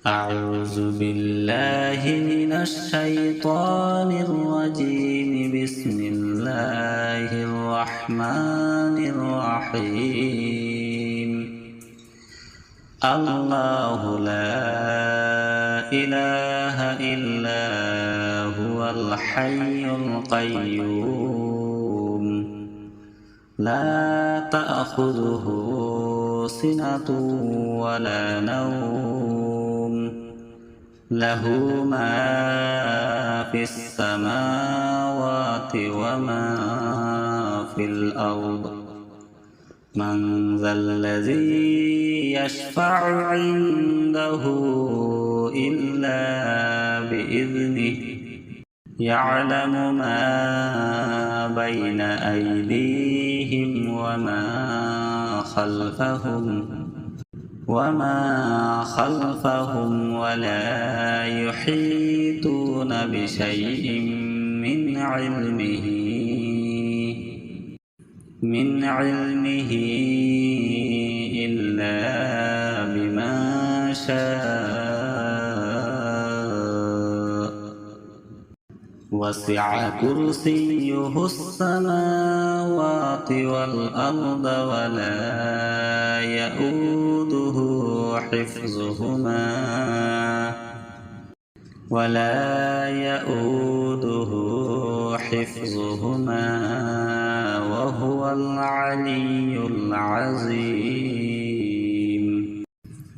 أعوذ بالله من الشيطان الرجيم. بسم الله الرحمن الرحيم. الله لا إله إلا هو الحي القيوم لا تأخذه سنة ولا نوم له ما في السماوات وما في الأرض من ذا الذي يشفع عنده إلا بإذنه يعلم ما بين أيديهم وما خلفهم ولا يحيطون بشيء من علمه إلا بما شاء. وسع كرسيه السماوات والأرض ولا يؤوده حفظهما وهو العلي العظيم.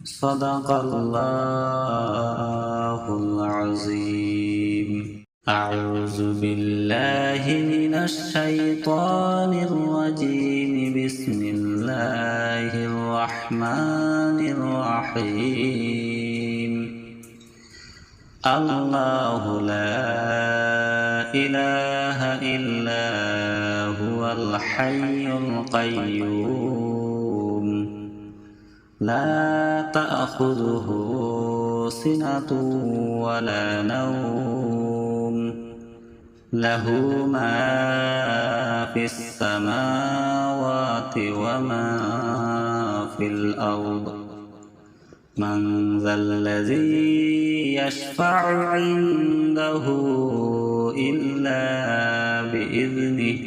صدق الله العظيم. أعوذ بالله من الشيطان الرجيم. بسم الله الرحمن الرحيم. الله لا إله إلا هو الحي القيوم لا تأخذه سنة ولا نوم له ما في السماوات وما في الأرض من ذا الذي يشفع عنده إلا بإذنه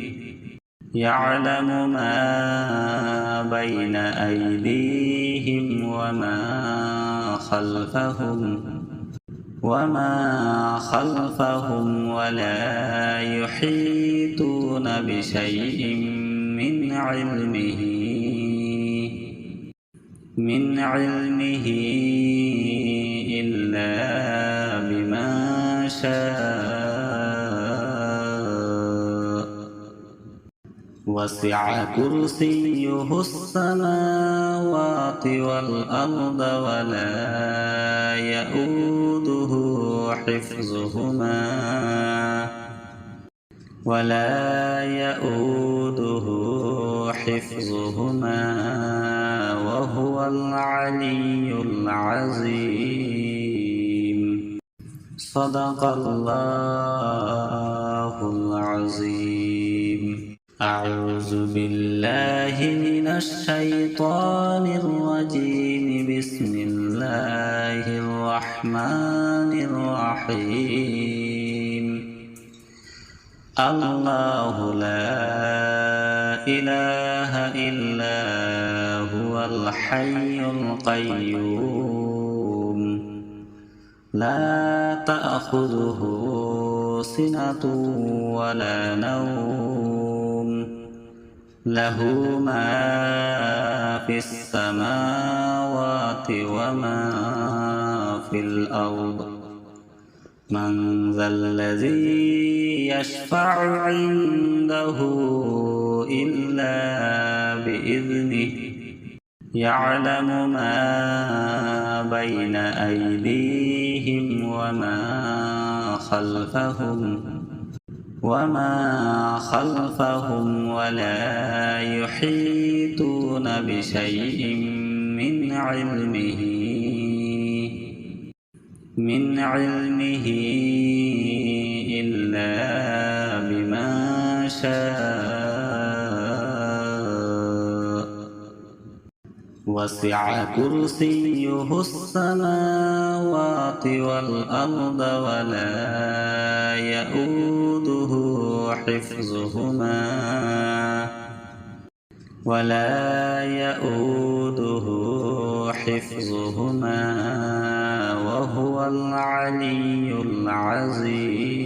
يعلم ما بين أيديهم وما خلفهم ولا يحيطون بشيء من علمه إلا بما شاء. وسع كرسيه السماوات والأرض ولا يؤوده حفظهما وهو العلي العظيم. صدق الله العظيم. أعوذ بالله من الشيطان الرجيم. بسم الله الرحمن الرحيم. الله لا إله إلا هو الحي القيوم لا تأخذه سنة ولا نوم له ما في السماوات وما في الأرض من ذا الذي يشفع عنده إلا بإذنه يعلم ما بين أيديهم وما خلفهم ولا يحيطون بشيء من علمه إلا بما شاء. وسع كرسيه السماوات والأرض ولا يؤوده حفظهما وهو العلي العظيم.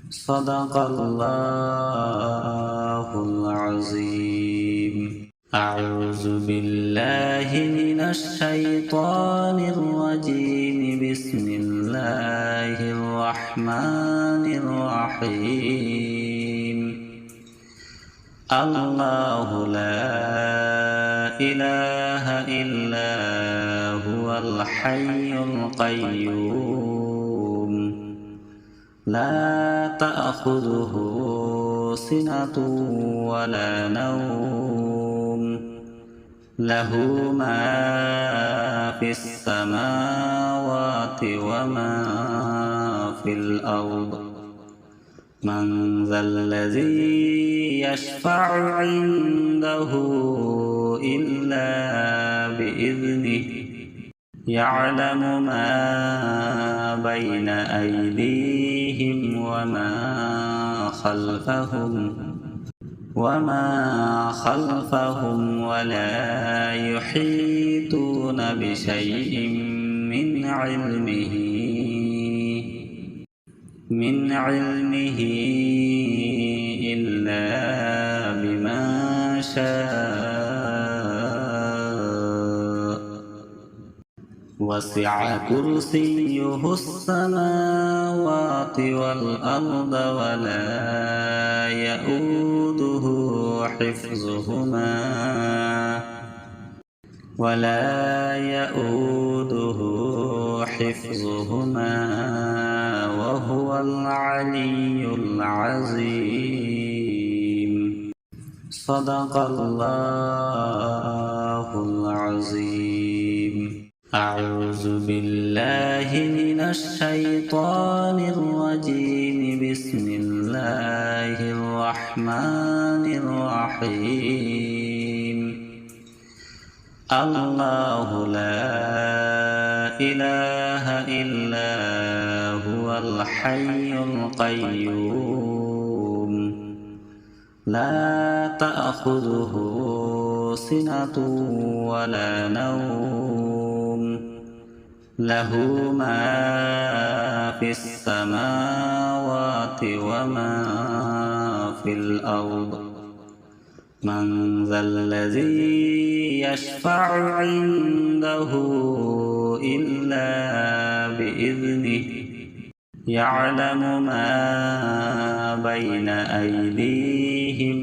صدق الله العظيم. أعوذ بالله من الشيطان الرجيم. بسم الله الرحمن الرحيم. الله لا إله إلا هو الحي القيوم لا تأخذه سنة ولا نوم له ما في السماوات وما في الأرض. من ذا الذي يشفع عنده إلا بإذنه يعلم ما بين أيديهم وما خلفهم ولا يحيطون بشيء من علمه إلا بما شاء. وسع كرسيه السماوات والأرض ولا يؤوده حفظهما وهو العلي العظيم. صدق الله العظيم. أعوذ بالله من الشيطان الرجيم. بسم الله الرحمن الرحيم. الله لا إله إلا هو الحي القيوم لا تأخذه سنة ولا نوم له ما في السماوات وما في الأرض. من ذا الذي يشفع عنده إلا بإذنه يعلم ما بين أيديهم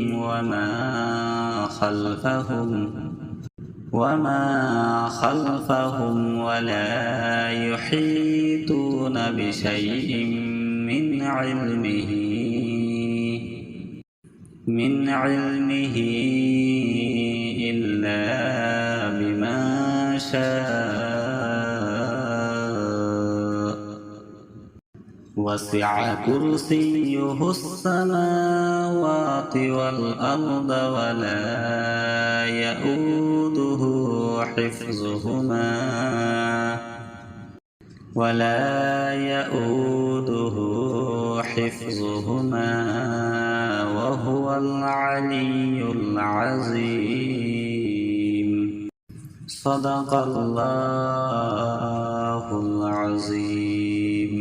وما خلفهم ولا يحيطون بشيء من علمه إلا بما شاء. وسع كرسيه السماوات والأرض ولا يؤوده حفظهما وهو العلي العظيم. صدق الله العظيم.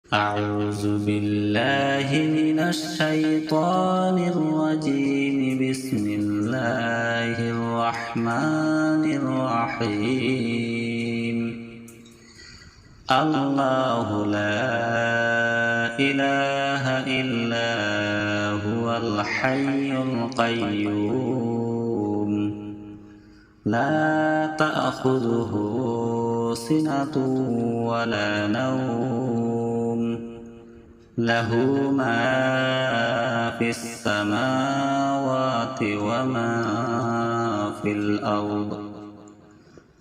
أعوذ بالله من الشيطان الرجيم. بسم الله الرحمن الرحيم. الله لا إله إلا هو الحي القيوم لا تأخذه سنة ولا نوم له ما في السماوات وما في الأرض.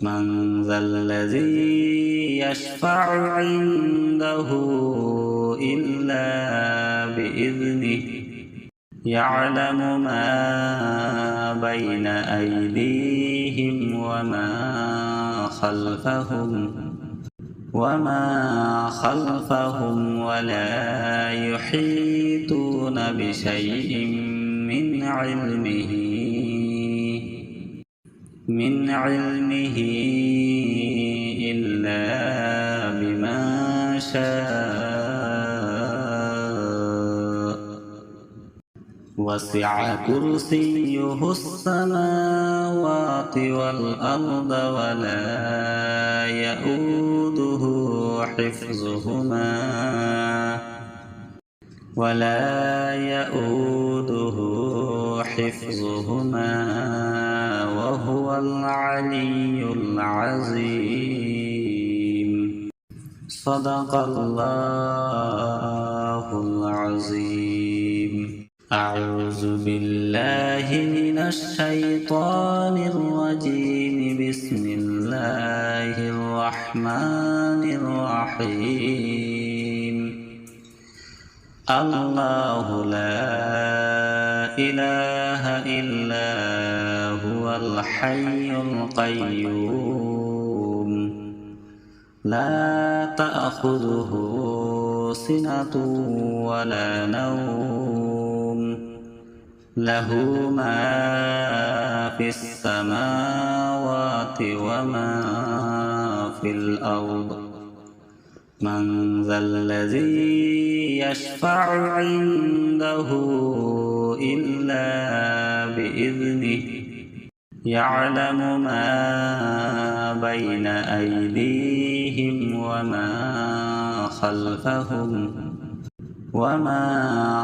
من ذا الذي يشفع عنده إلا بإذنه يعلم ما بين أيديهم وما خلفهم ولا يحيطون بشيء من علمه إلا بما شاء وسع كرسيه السماوات والأرض ولا يؤوده حفظهما وهو العلي العظيم. صدق الله العظيم. أعوذ بالله من الشيطان الرجيم. بسم الله الرحمن الرحيم. الله لا إله إلا هو الحي القيوم لا تأخذه سنة ولا نوم له ما في السماوات وما في الأرض من ذا الذي يشفع عنده إلا بإذنه يعلم ما بين أيديهم وما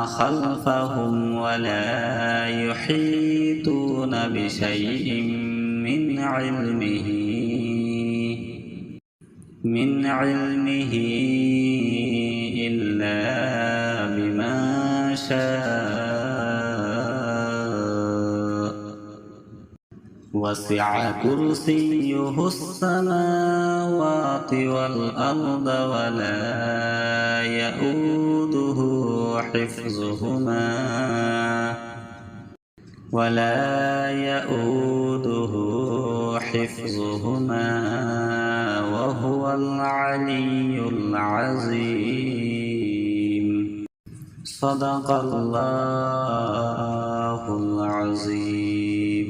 خلفهم ولا يحيطون بشيء من علمه إلا بما شاء وسع كرسيه السماوات والأرض ولا يؤوده حفظهما وهو العلي العظيم. صدق الله العظيم.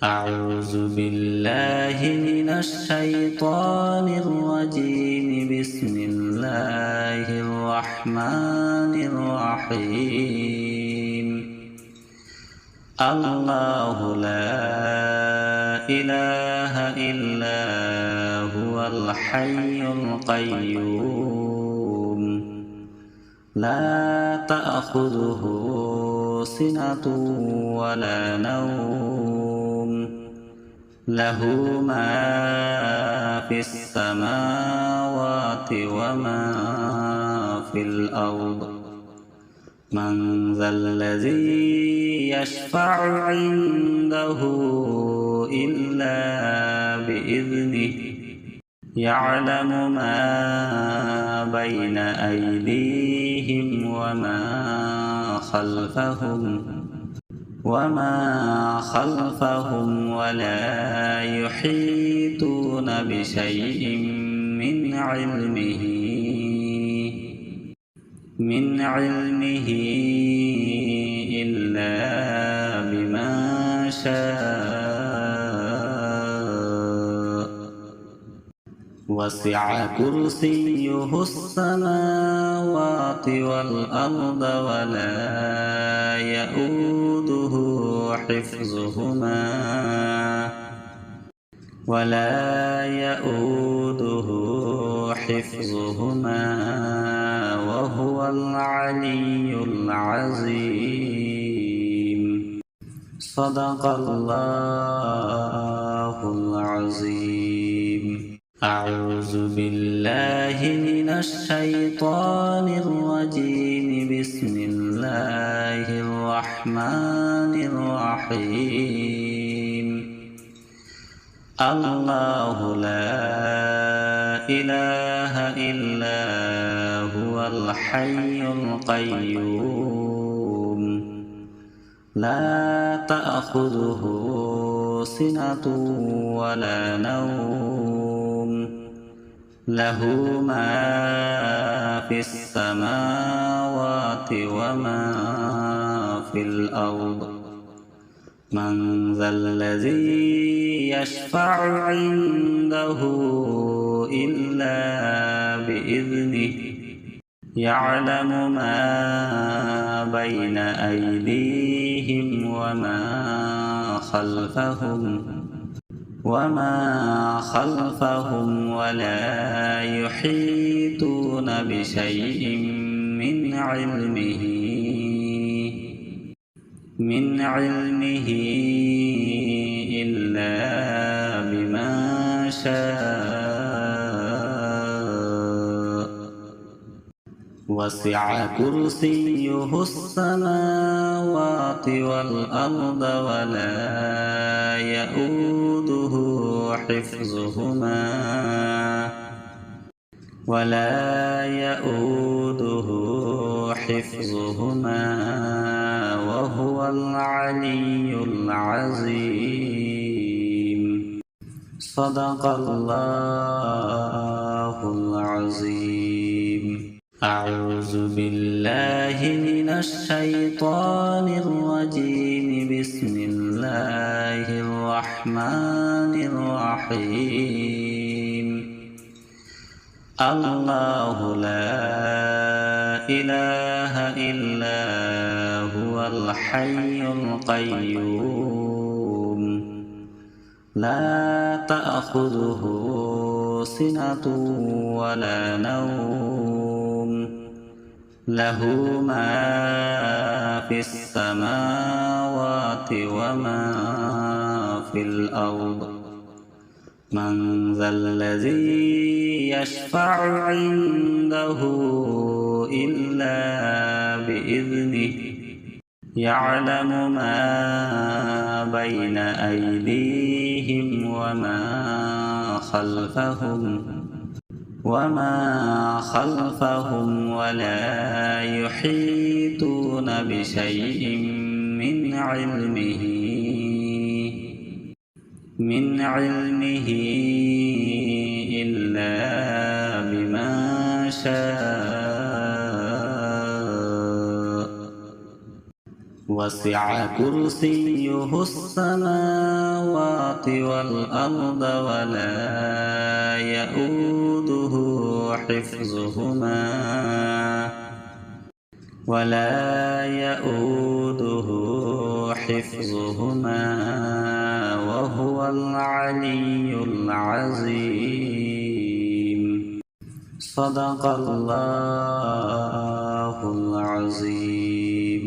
أعوذ بالله من الشيطان الرجيم. بسم الله الرحمن الرحيم. الله لا إله إلا هو الحي القيوم لا تأخذه سنة ولا نوم له ما في السماوات وما في الأرض من ذا الذي يشفع عنده إلا بإذنه يعلم ما بين أيديهم وما خلفهم ولا يحيطون بشيء من علمه إلا بما شاء وسع كرسيه السماوات والأرض ولا يؤوده حفظهما وهو العلي العظيم. صدق الله العظيم. أعوذ بالله من الشيطان الرجيم. بسم الله الرحمن الرحيم. الله لا إله إلا هو الحي القيوم لا تأخذه سنة ولا نوم له ما في السماوات وما في الأرض من ذا الذي يشفع عنده إلا بإذنه يعلم ما بين أيديهم وما خلفهم ولا يحيطون بشيء من علمه إلا بما شاء وسع كرسيه السماوات والأرض ولا يؤوده حفظهما وهو العلي العظيم صدق الله العظيم أعوذ بالله من الشيطان الرجيم بسم الله الرحمن الرحيم الله لا إله إلا هو الحي القيوم لا تأخذه سنة ولا نوم له ما في السماوات وما في الأرض من ذا الذي يشفع عنده إلا بإذنه يعلم ما بين أيديهم وما خلفهم ولا يحيطون بشيء من علمه إلا بما شاء وسع كرسيه السماوات والأرض ولا يؤوده حفظهما وهو العلي العظيم صدق الله العظيم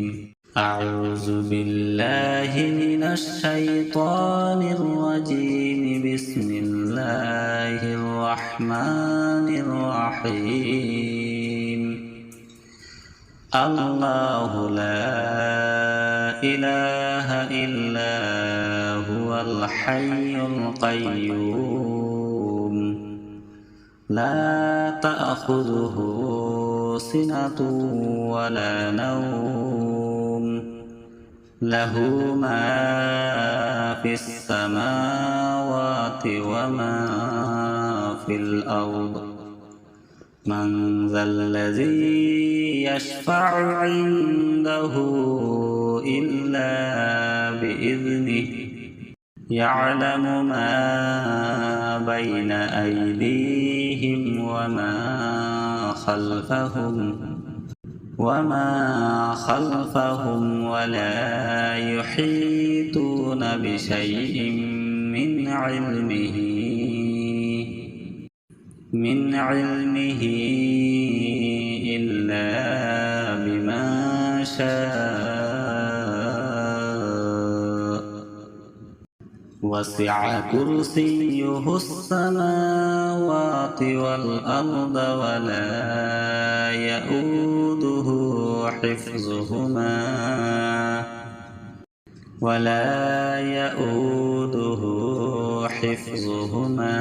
أعوذ بالله من الشيطان الرجيم بسم الله الرحمن الرحيم الله لا إله إلا هو الحي القيوم لا تأخذه سنة ولا نوم له ما في السماوات وما في الأرض من ذا الذي يشفع عنده إلا بإذنه يعلم ما بين أيديهم وما خلفهم ولا يحيطون بشيء من علمه إلا بما شاء وسع كرسيه السماوات والأرض ولا يؤوده حفظهما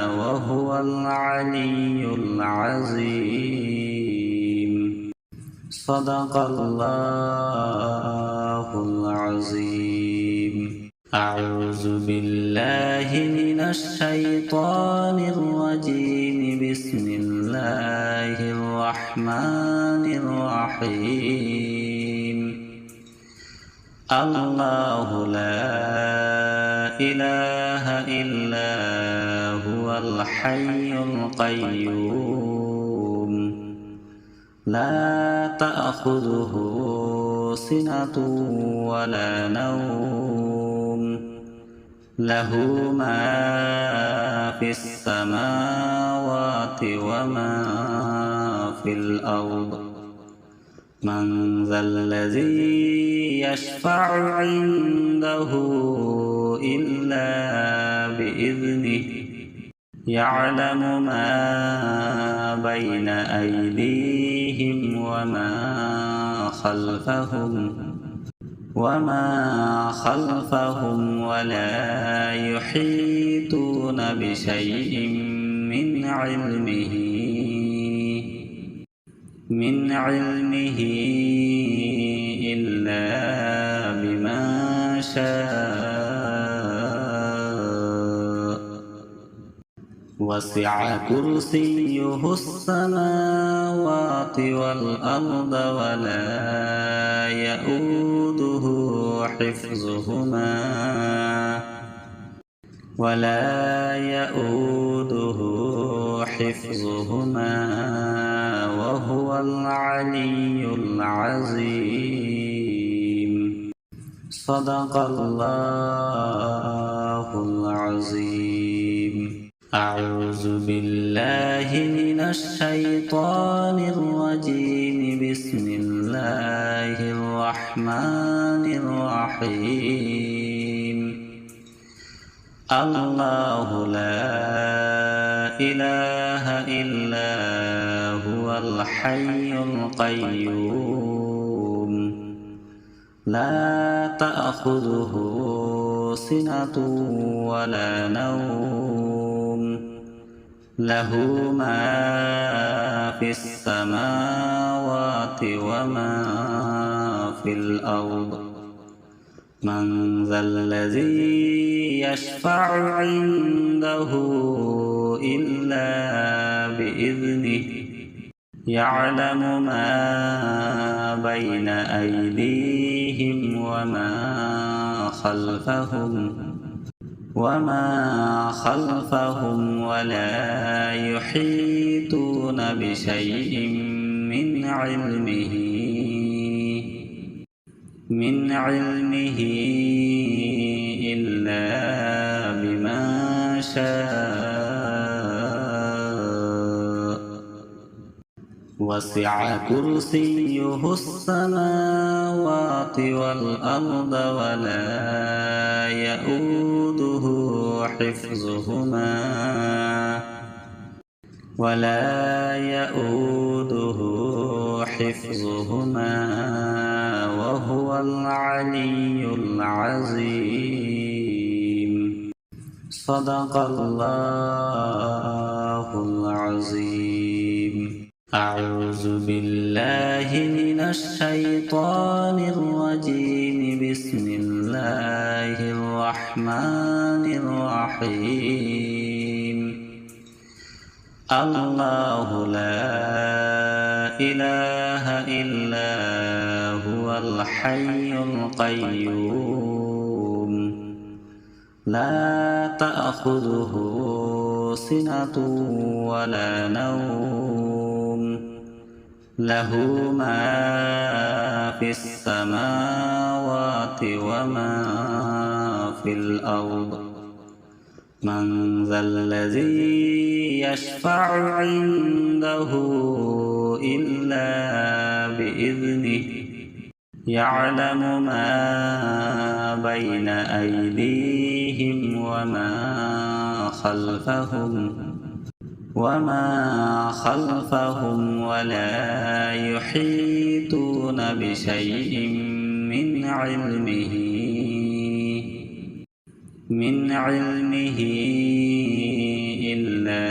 وهو العلي العظيم صدق الله العظيم أعوذ بالله من الشيطان الرجيم بسم الله الرحمن الرحيم الله لا إله إلا هو الحي القيوم لا تأخذه سنة ولا نوم له ما في السماوات وما في الأرض من ذا الذي يشفع عنده إلا بإذنه يعلم ما بين أيديهم وما خلفهم ولا يحيطون بشيء من علمه إلا بما شاء وسع كرسيه السماوات والأرض ولا يؤوده حفظهما وهو العلي العظيم صدق الله العظيم أعوذ بالله من الشيطان الرجيم بسم الله الرحمن الرحيم الله لا إله إلا هو الحي القيوم لا تأخذه سنة ولا نوم له ما في السماوات وما في الأرض من ذا الذي يشفع عنده إلا بإذنه يعلم ما بين أيديهم وما خلفهم ولا يحيطون بشيء من علمه إلا بما شاء وسع كرسيه السماوات والأرض ولا يؤوده حفظهما وهو العلي العظيم صدق الله العظيم أعوذ بالله من الشيطان الرجيم بسم الله الرحمن الرحيم الله لا إله إلا هو الحي القيوم لا تأخذه سنة ولا نوم له ما في السماوات وما في الأرض من ذا الذي يشفع عنده إلا بإذنه يعلم ما بين أيديهم وما خلفهم ولا يحيطون بشيء من علمه إلا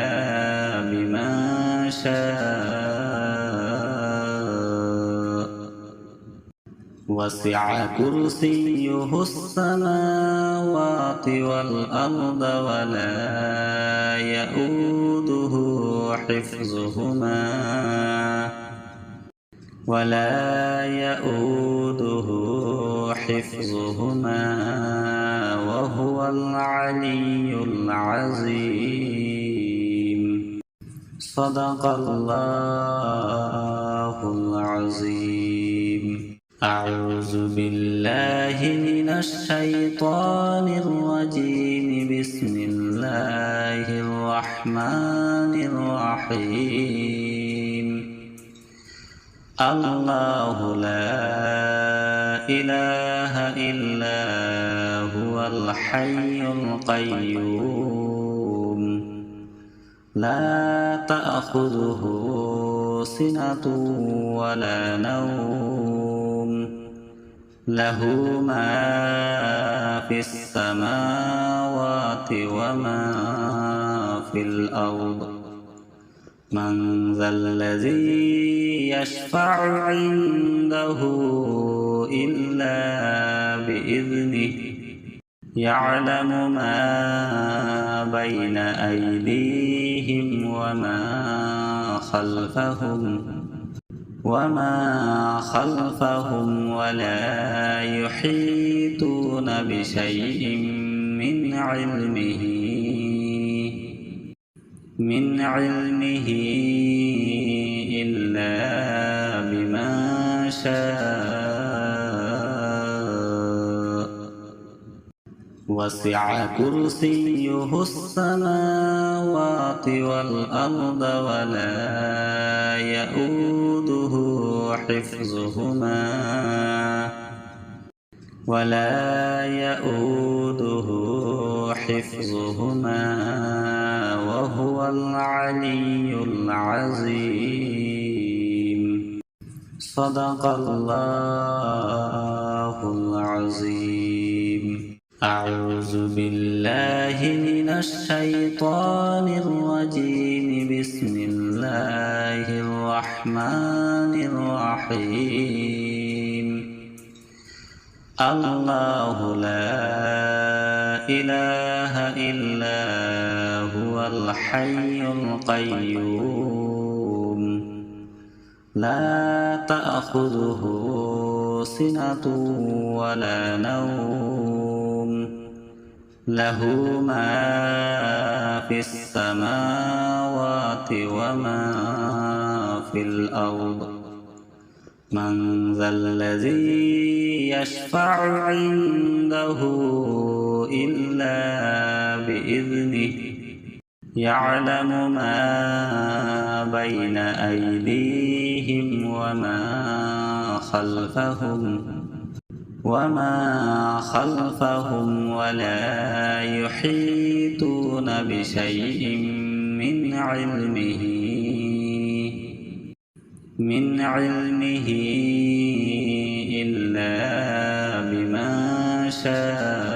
بما شاء وسع كرسيه السماوات السماوات والأرض ولا يؤوده حفظهما وهو العلي العظيم. صدق الله العظيم. أعوذ بالله من الشيطان الرجيم. بسم الله الرحمن الرحيم. الله لا إله إلا هو الحي القيوم لا تأخذه سنة ولا نوم له ما في السماوات وما في الأرض. من ذا الذي يشفع عنده إلا بإذنه يعلم ما بين أيديهم وما خلفهم ولا يحيطون بشيء من علمه إلا بما شاء. وسع كرسيه السماوات والأرض ولا يؤوده حفظهما وهو العلي العظيم. صدق الله العظيم. أعوذ بالله من الشيطان الرجيم. بسم الله الرحمن الرحيم. الله لا إله إلا هو الحي القيوم لا تأخذه سنة ولا نوم له ما في السماوات وما في الأرض. من ذا الذي يشفع عنده إلا بإذنه يعلم ما بين أيديهم وما خلفهم ولا يحيطون بشيء من علمه إلا بما شاء.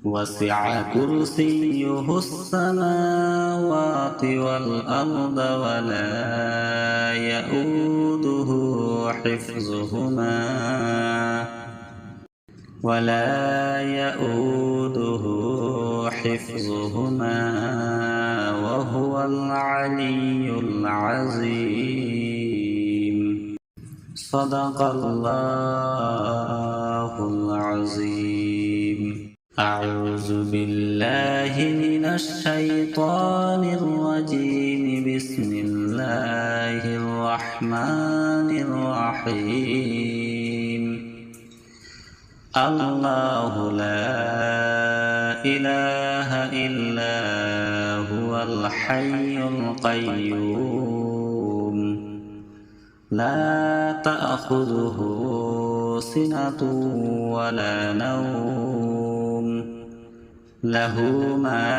وسع كرسيه السماوات والأرض ولا يؤوده حفظهما وهو العلي العظيم. صدق الله العظيم. أعوذ بالله من الشيطان الرجيم. بسم الله الرحمن الرحيم. الله لا إله إلا هو الحي القيوم لا تأخذه سنة ولا نوم له ما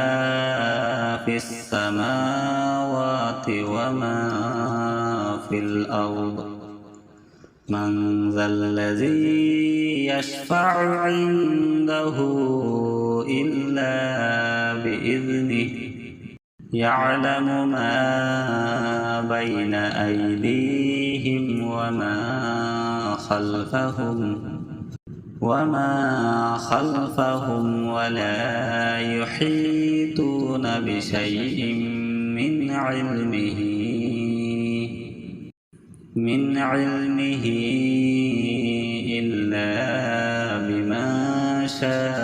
في السماوات وما في الأرض. من ذا الذي يشفع عنده إلا بإذنه يعلم ما بين أيديهم وما وما خلفهم ولا يحيطون بشيء من علمه إلا بما شاء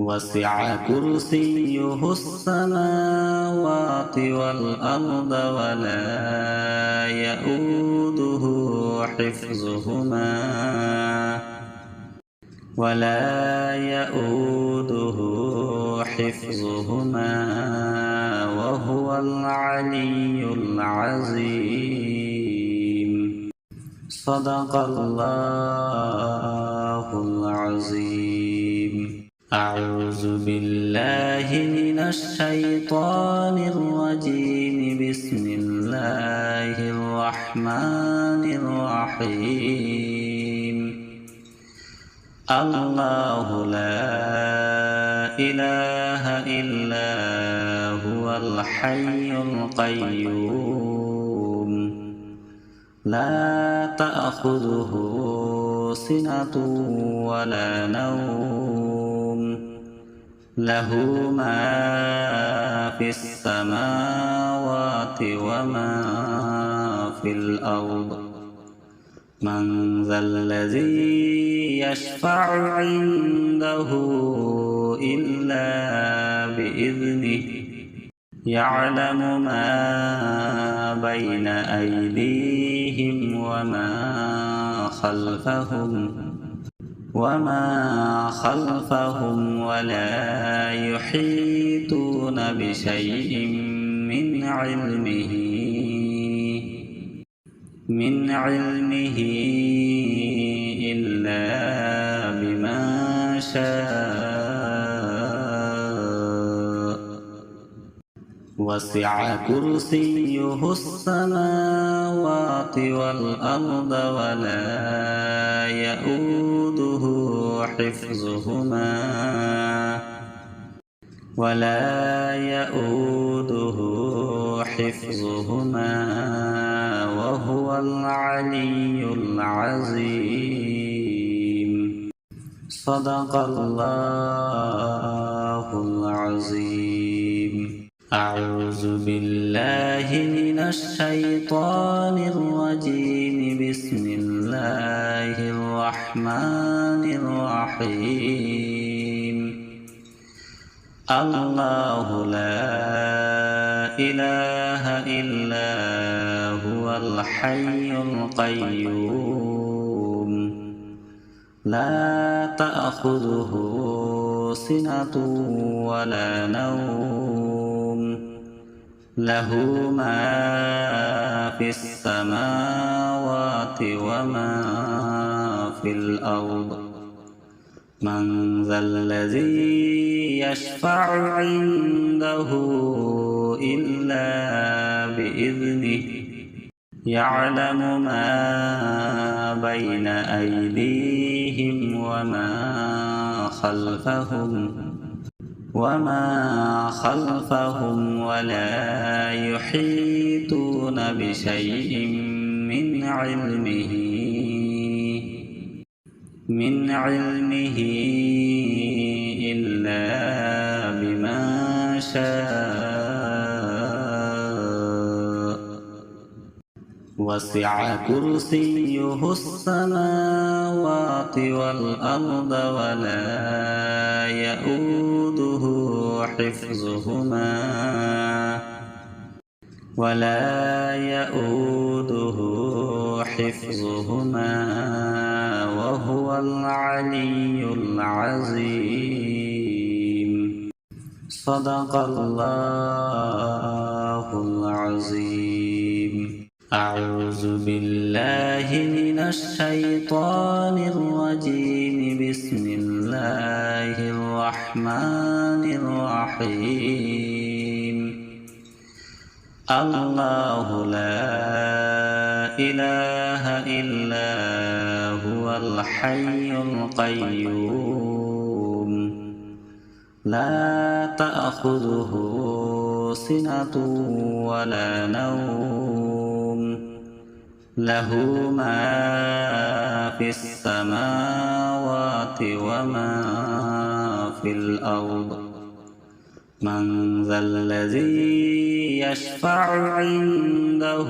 وسع كرسيه السماوات والأرض ولا يؤوده حفظهما وهو العلي العظيم. صدق الله العظيم. أعوذ بالله من الشيطان الرجيم. بسم الله الرحمن الرحيم. الله لا إله إلا هو الحي القيوم لا تأخذه سنة ولا نوم له ما في السماوات وما في الأرض من ذا الذي يشفع عنده إلا بإذنه يعلم ما بين أيديهم وما خلفهم ولا يحيطون بشيء من علمه إلا بما شاء وسع كرسيه السماوات والأرض ولا يؤوده حفظهما وهو العلي العظيم. صدق الله العظيم. أعوذ بالله من الشيطان الرجيم. بسم الله الرحمن الرحيم. الله لا إله إلا هو الحي القيوم لا تأخذه سنة ولا نوم له ما في السماوات وما في الأرض من ذا الذي يشفع عنده إلا بإذنه يعلم ما بين أيديهم وما خلفهم ولا يحيطون بشيء من علمه إلا بما شاء وسع كرسيه السماوات والأرض ولا يؤوده حفظهما وهو العلي العظيم. صدق الله العظيم. أعوذ بالله من الشيطان الرجيم. بسم الله الرحمن الرحيم. الله لا إله إلا هو الحي القيوم لا تأخذه سنة ولا نوم له ما في السماوات وما في الأرض من ذا الذي يشفع عنده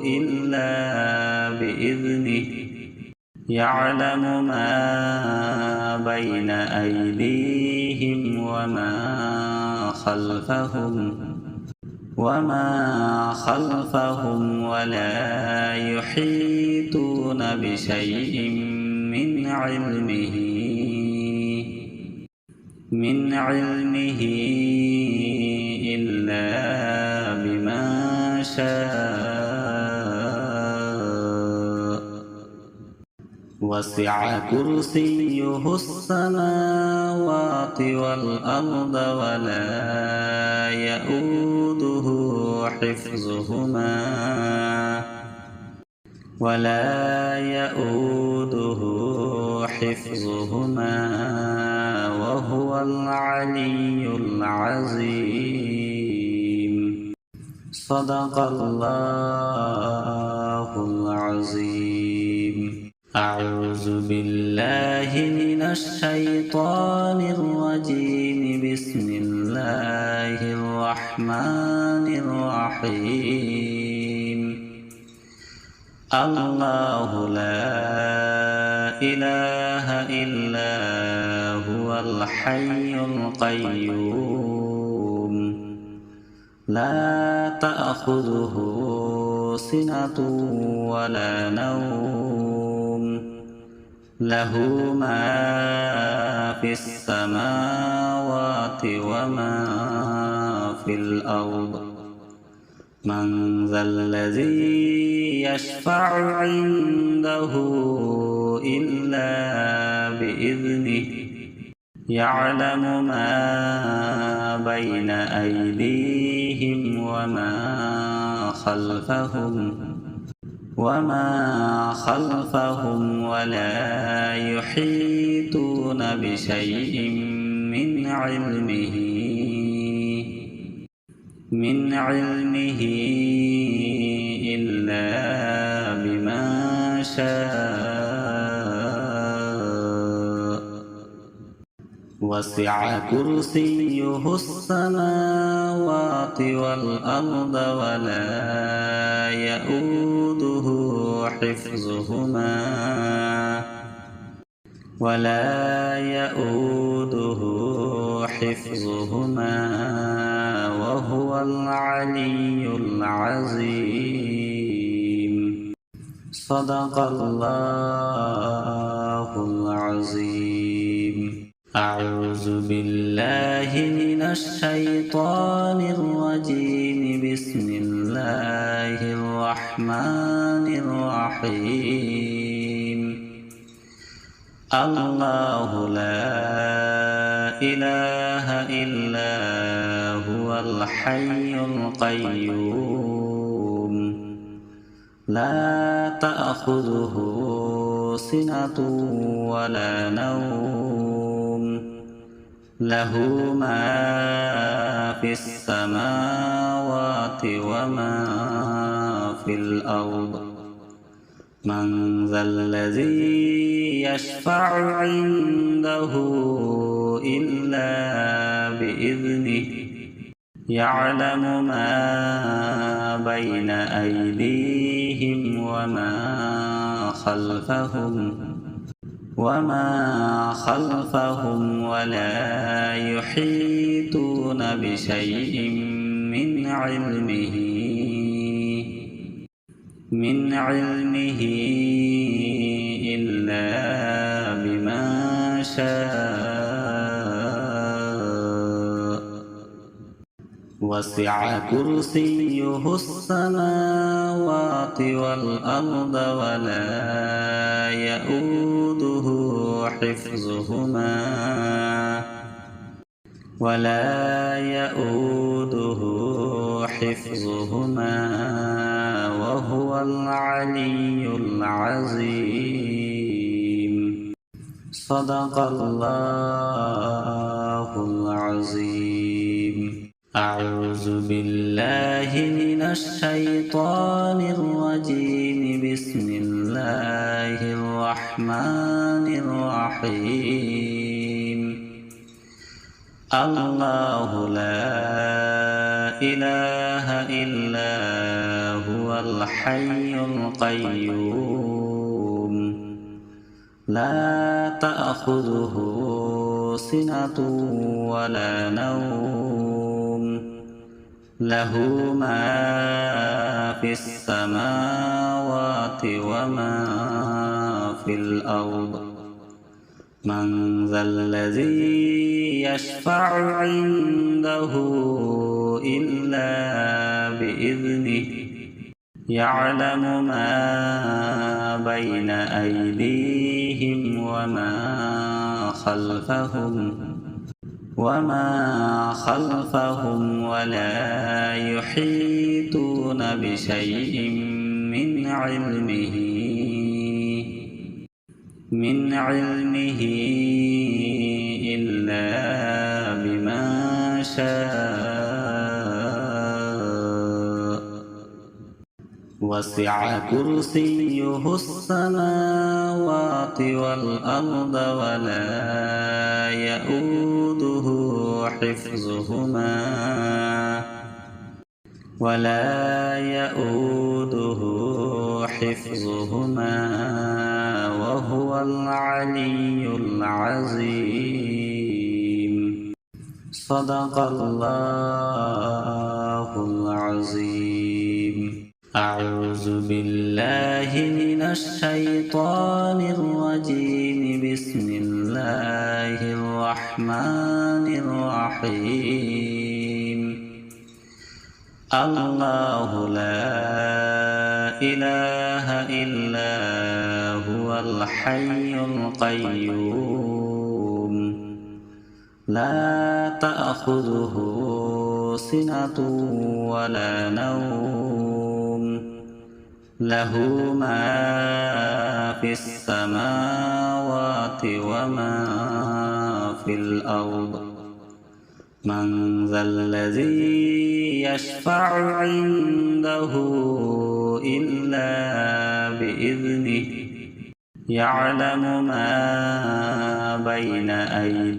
إلا بإذنه يعلم ما بين أيديهم وما خلفهم ولا يحيطون بشيء من علمه إلا بما شاء وسع كرسيه السماوات والأرض ولا يؤوده حفظهما وهو العلي العظيم صدق الله العظيم أعوذ بالله من الشيطان الرجيم بسم الله الرحمن الرحيم الله لا إله إلا هو الحي القيوم لا تأخذه سنة ولا نوم له ما في السماوات وما في الأرض من ذا الذي يشفع عنده إلا بإذنه يعلم ما بين أيديهم وما خلفهم ولا يحيطون بشيء من علمه إلا بما شاء وسع كرسيه السماوات والأرض ولا يؤوده حفظهما وهو العلي العظيم صدق الله العظيم أعوذ بالله من الشيطان الرجيم بسم الله الرحمن الرحيم الله لا إله إلا هو الحي القيوم لا تأخذه سنة ولا نوم له ما في السماوات وما في الأرض من ذا الذي يشفع عنده إلا بإذنه يعلم ما بين أيديهم وما خلفهم ولا يحيطون بشيء من علمه إلا بما شاء وسع كرسيه السماوات والأرض ولا يؤوده حفظهما وهو العلي العظيم صدق الله العظيم أعوذ بالله من الشيطان الرجيم. بسم الله الرحمن الرحيم. الله لا إله إلا هو الحي القيوم لا تأخذه سنة ولا نوم له ما في السماوات وما في الأرض من ذا الذي يشفع عنده إلا بإذنه يعلم ما بين أيديهم وما خلفهم ولا يحيطون بشيء من علمه إلا بما شاء وسع كرسيه السماوات والأرض ولا يؤوده حفظهما وهو العلي العظيم. صدق الله العظيم. أعوذ بالله من الشيطان الرجيم. بسم الله الرحمن الرحيم. الله لا إله إلا هو الحي القيوم لا تأخذه سنة ولا نوم له ما في السماوات وما في الأرض من ذا الذي يشفع عنده إلا بإذنه يعلم ما بين أيديهم